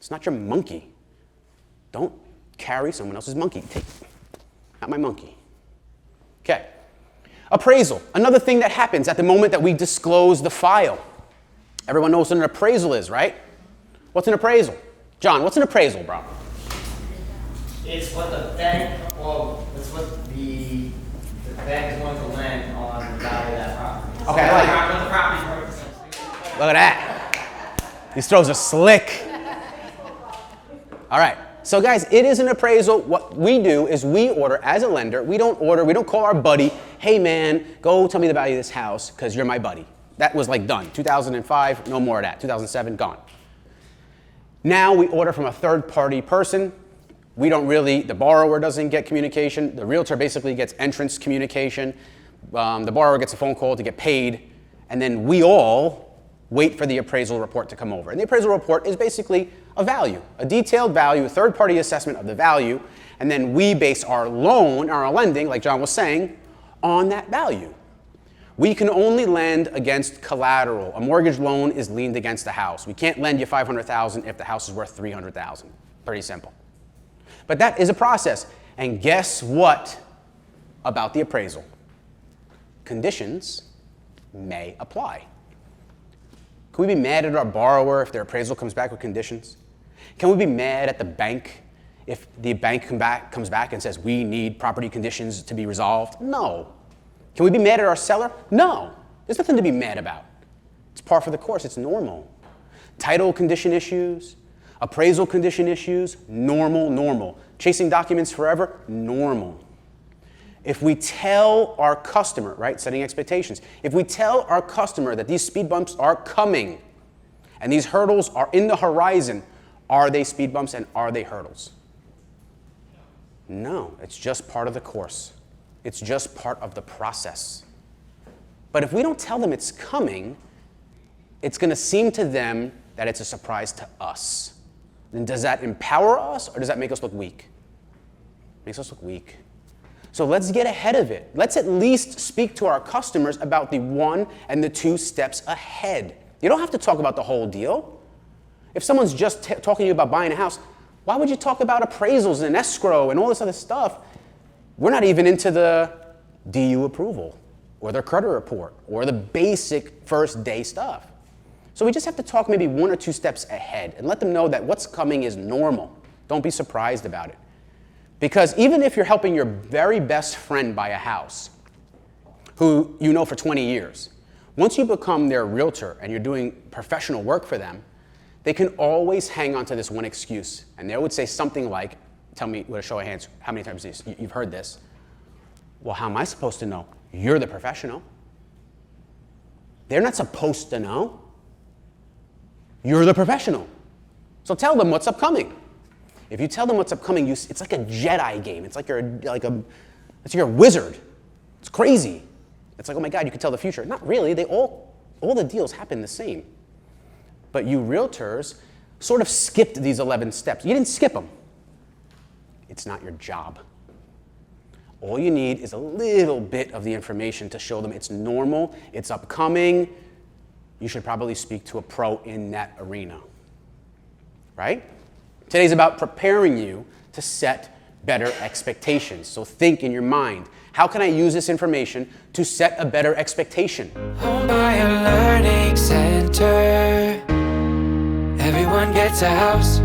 It's not your monkey. Don't carry someone else's monkey. Not my monkey. Okay. Appraisal, another thing that happens at the moment that we disclose the file. Everyone knows what an appraisal is, right? What's an appraisal? John, what's an appraisal, bro? It's what the bank, well, it's what the bank is going to lend on the value of that property. Okay, I like it. What the property's worth. Look at that. These throws are slick. All right. So guys, it is an appraisal. What we do is we order as a lender. We don't call our buddy, hey man, go tell me the value of this house because you're my buddy. That was like done. 2005, no more of that. 2007, gone. Now we order from a third party person. We don't really, the borrower doesn't get communication. The realtor basically gets entrance communication. The borrower gets a phone call to get paid. And then we all wait for the appraisal report to come over. And the appraisal report is basically a value, a detailed value, a third-party assessment of the value, and then we base our loan, our lending, like John was saying, on that value. We can only lend against collateral. A mortgage loan is liened against the house. We can't lend you $500,000 if the house is worth $300,000. Pretty simple. But that is a process. And guess what about the appraisal? Conditions may apply. Can we be mad at our borrower if their appraisal comes back with conditions? Can we be mad at the bank if the bank comes back and says we need property conditions to be resolved? No. Can we be mad at our seller? No. There's nothing to be mad about. It's par for the course. It's normal. Title condition issues, appraisal condition issues, normal. Chasing documents forever, normal. If we tell our customer, right, setting expectations, if we tell our customer that these speed bumps are coming and these hurdles are in the horizon, are they speed bumps and are they hurdles? No, it's just part of the course. It's just part of the process. But if we don't tell them it's coming, it's going to seem to them that it's a surprise to us. Then does that empower us or does that make us look weak? It makes us look weak. So let's get ahead of it. Let's at least speak to our customers about the 1 and the 2 steps ahead. You don't have to talk about the whole deal. If someone's just talking to you about buying a house, why would you talk about appraisals and escrow and all this other stuff? We're not even into the DU approval or their credit report or the basic first day stuff. So we just have to talk maybe 1 or 2 steps ahead and let them know that what's coming is normal. Don't be surprised about it. Because even if you're helping your very best friend buy a house, who you know for 20 years, once you become their realtor and you're doing professional work for them, they can always hang on to this one excuse. And they would say something like, tell me with a show of hands, how many times you've heard this? Well, how am I supposed to know? You're the professional. They're not supposed to know. You're the professional. So tell them what's upcoming. If you tell them what's upcoming, it's like a Jedi game. It's like you're a wizard. It's crazy. It's like, oh my God, you can tell the future. Not really. All the deals happen the same. But you realtors sort of skipped these 11 steps. You didn't skip them. It's not your job. All you need is a little bit of the information to show them it's normal, it's upcoming. You should probably speak to a pro in that arena. Right? Today's about preparing you to set better expectations. So think in your mind, how can I use this information to set a better expectation? Home Buyer Learning Center. Everyone gets a house.